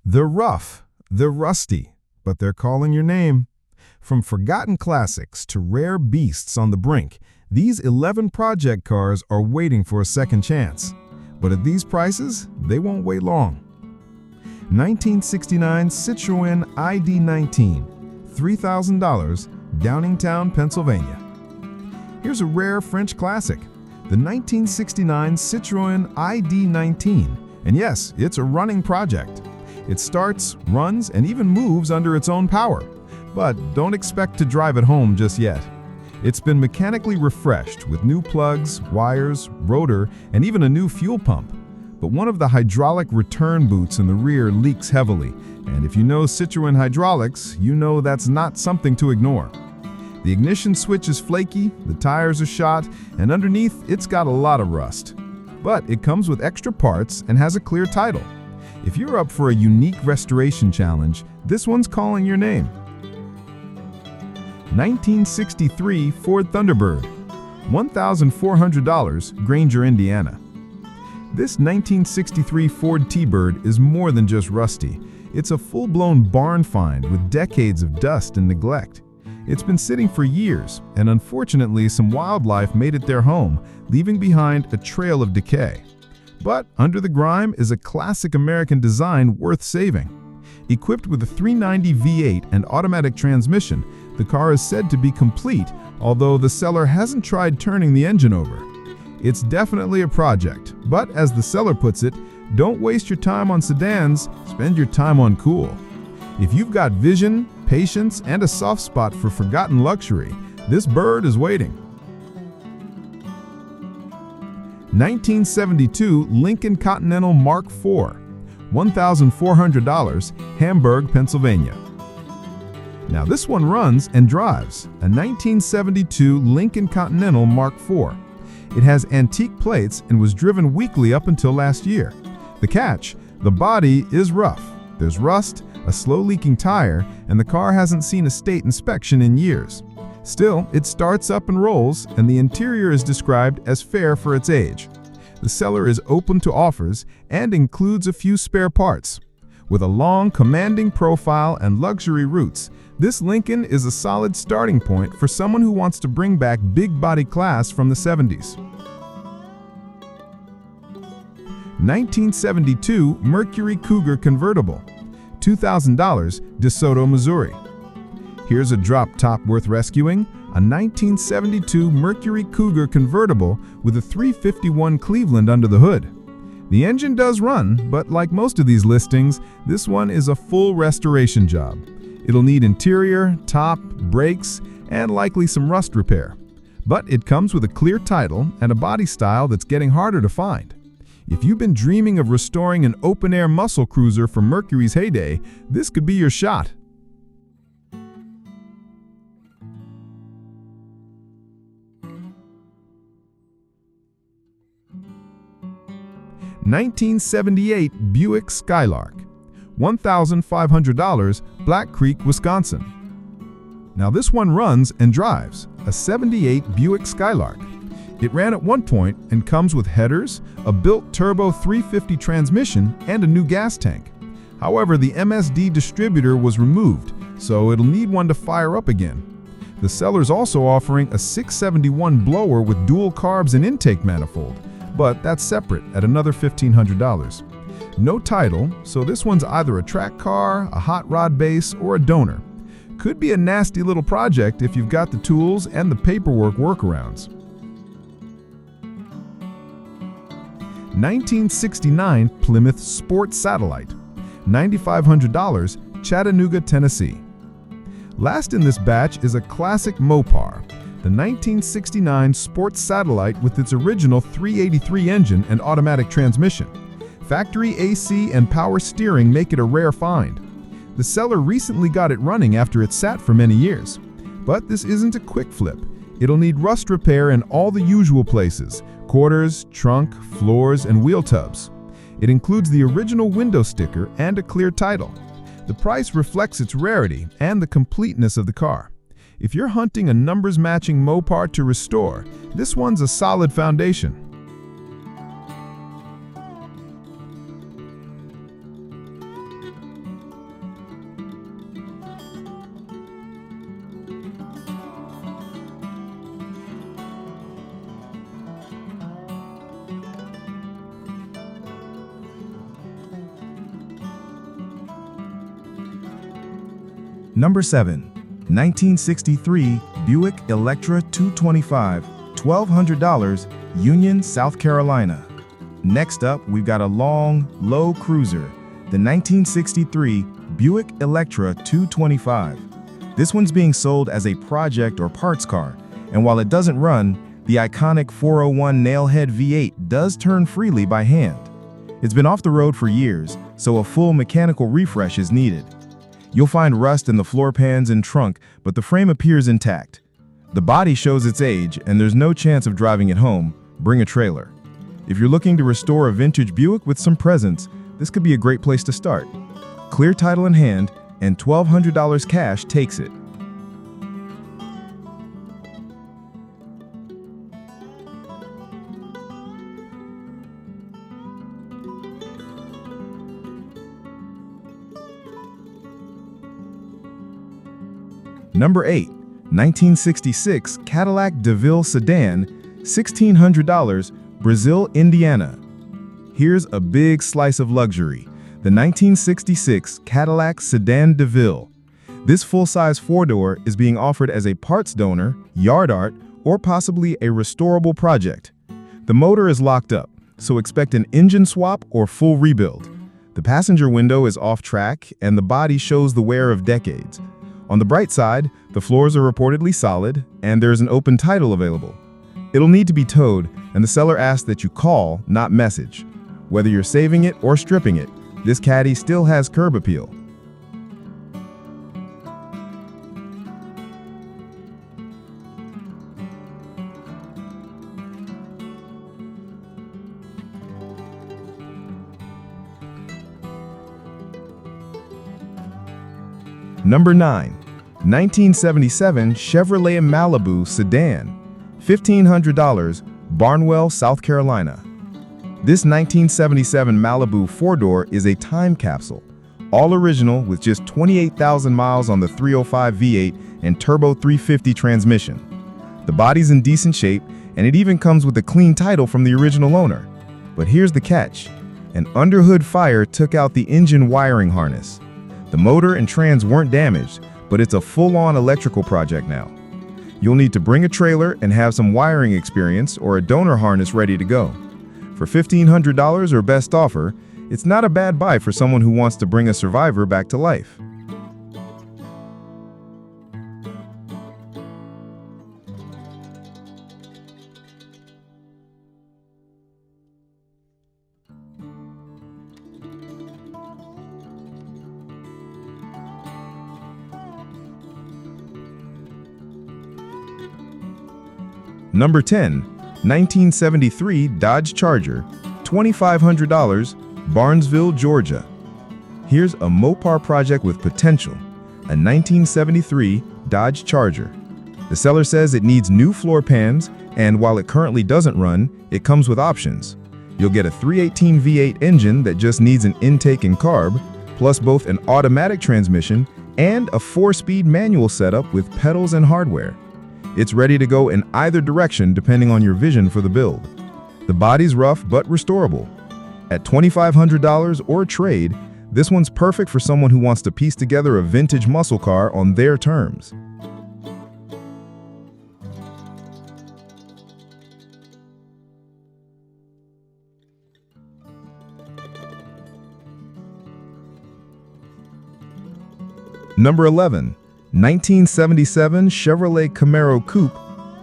They're rough, they're rusty, but they're calling your name. From forgotten classics to rare beasts on the brink, these 11 project cars are waiting for a second chance. But at these prices, they won't wait long. 1969 Citroen ID19, $3,000, Downingtown, Pennsylvania. Here's a rare French classic, the 1969 Citroen ID19. And yes, it's a running project. It starts, runs, and even moves under its own power. But don't expect to drive it home just yet. It's been mechanically refreshed with new plugs, wires, rotor, and even a new fuel pump. But one of the hydraulic return boots in the rear leaks heavily, and if you know Citroen hydraulics, you know that's not something to ignore. The ignition switch is flaky, the tires are shot, and underneath it's got a lot of rust. But it comes with extra parts and has a clear title. If you're up for a unique restoration challenge, this one's calling your name. 1963 Ford Thunderbird, $1,400, Granger, Indiana. This 1963 Ford T-Bird is more than just rusty. It's a full-blown barn find with decades of dust and neglect. It's been sitting for years, and unfortunately some wildlife made it their home, leaving behind a trail of decay. But under the grime is a classic American design worth saving. Equipped with a 390 V8 and automatic transmission, the car is said to be complete, although the seller hasn't tried turning the engine over. It's definitely a project, but as the seller puts it, don't waste your time on sedans, spend your time on cool. If you've got vision, patience, and a soft spot for forgotten luxury, this bird is waiting. 1972 Lincoln Continental Mark IV, $1,400, Hamburg, Pennsylvania. Now this one runs and drives, a 1972 Lincoln Continental Mark IV. It has antique plates and was driven weekly up until last year. The catch, the body is rough. There's rust, a slow-leaking tire, and the car hasn't seen a state inspection in years. Still, it starts up and rolls, and the interior is described as fair for its age. The seller is open to offers and includes a few spare parts. With a long, commanding profile and luxury roots, this Lincoln is a solid starting point for someone who wants to bring back big body class from the 70s. 1972 Mercury Cougar Convertible, $2,000, DeSoto, Missouri. Here's a drop top worth rescuing, a 1972 Mercury Cougar Convertible with a 351 Cleveland under the hood. The engine does run, but like most of these listings, this one is a full restoration job. It'll need interior, top, brakes, and likely some rust repair. But it comes with a clear title and a body style that's getting harder to find. If you've been dreaming of restoring an open-air muscle cruiser from Mercury's heyday, this could be your shot. 1978 Buick Skylark, $1,500, Black Creek, Wisconsin. Now this one runs and drives, a 78 Buick Skylark. It ran at one point and comes with headers, a built turbo 350 transmission, and a new gas tank. However, the MSD distributor was removed, so it'll need one to fire up again. The seller's also offering a 671 blower with dual carbs and intake manifold, but that's separate at another $1,500. No title, so this one's either a track car, a hot rod base, or a donor. Could be a nasty little project if you've got the tools and the paperwork workarounds. 1969 Plymouth Sport Satellite, $9,500, Chattanooga, Tennessee. Last in this batch is a classic Mopar, the 1969 Sport Satellite with its original 383 engine and automatic transmission. Factory AC and power steering make it a rare find. The seller recently got it running after it sat for many years. But this isn't a quick flip. It'll need rust repair in all the usual places: quarters, trunk, floors, and wheel tubs. It includes the original window sticker and a clear title. The price reflects its rarity and the completeness of the car. If you're hunting a numbers-matching Mopar to restore, this one's a solid foundation. Number 7. 1963 Buick Electra 225, $1,200, Union, South Carolina. Next up, we've got a long, low cruiser, the 1963 Buick Electra 225. This one's being sold as a project or parts car, and while it doesn't run, the iconic 401 nailhead V8 does turn freely by hand. It's been off the road for years, so a full mechanical refresh is needed. You'll find rust in the floor pans and trunk, but the frame appears intact. The body shows its age, and there's no chance of driving it home. Bring a trailer. If you're looking to restore a vintage Buick with some presence, this could be a great place to start. Clear title in hand, and $1,200 cash takes it. Number 8. 1966 Cadillac DeVille Sedan, $1,600, Brazil, Indiana. Here's a big slice of luxury, the 1966 Cadillac Sedan DeVille. This full-size four-door is being offered as a parts donor, yard art, or possibly a restorable project. The motor is locked up, so expect an engine swap or full rebuild. The passenger window is off track, and the body shows the wear of decades. On the bright side, the floors are reportedly solid, and there's an open title available. It'll need to be towed, and the seller asks that you call, not message. Whether you're saving it or stripping it, this Caddy still has curb appeal. Number 9. 1977 Chevrolet Malibu Sedan, $1,500, Barnwell, South Carolina. This 1977 Malibu four-door is a time capsule, all original with just 28,000 miles on the 305 V8 and turbo 350 transmission. The body's in decent shape, and it even comes with a clean title from the original owner. But here's the catch: an underhood fire took out the engine wiring harness. The motor and trans weren't damaged, but it's a full-on electrical project now. You'll need to bring a trailer and have some wiring experience or a donor harness ready to go. For $1,500 or best offer, it's not a bad buy for someone who wants to bring a survivor back to life. Number 10. 1973 Dodge Charger, $2,500, Barnesville, Georgia. Here's a Mopar project with potential, a 1973 Dodge Charger. The seller says it needs new floor pans, and while it currently doesn't run, it comes with options. You'll get a 318 V8 engine that just needs an intake and carb, plus both an automatic transmission and a 4-speed manual setup with pedals and hardware. It's ready to go in either direction depending on your vision for the build. The body's rough but restorable. At $2,500 or trade, this one's perfect for someone who wants to piece together a vintage muscle car on their terms. Number 11. 1977 Chevrolet Camaro Coupe,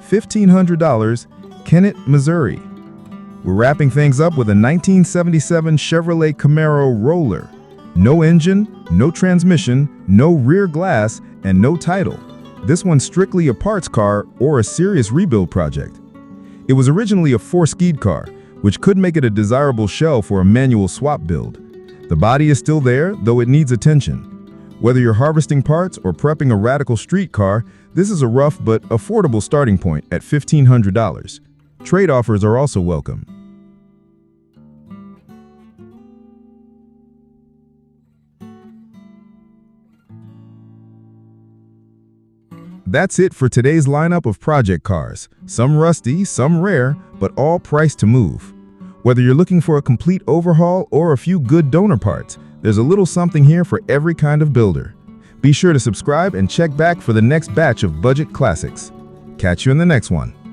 $1,500, Kennett, Missouri. We're wrapping things up with a 1977 Chevrolet Camaro Roller. No engine, no transmission, no rear glass, and no title. This one's strictly a parts car or a serious rebuild project. It was originally a 4-skid car, which could make it a desirable shell for a manual swap build. The body is still there, though it needs attention. Whether you're harvesting parts or prepping a radical street car, this is a rough but affordable starting point at $1,500. Trade offers are also welcome. That's it for today's lineup of project cars. Some rusty, some rare, but all priced to move. Whether you're looking for a complete overhaul or a few good donor parts, there's a little something here for every kind of builder. Be sure to subscribe and check back for the next batch of budget classics. Catch you in the next one.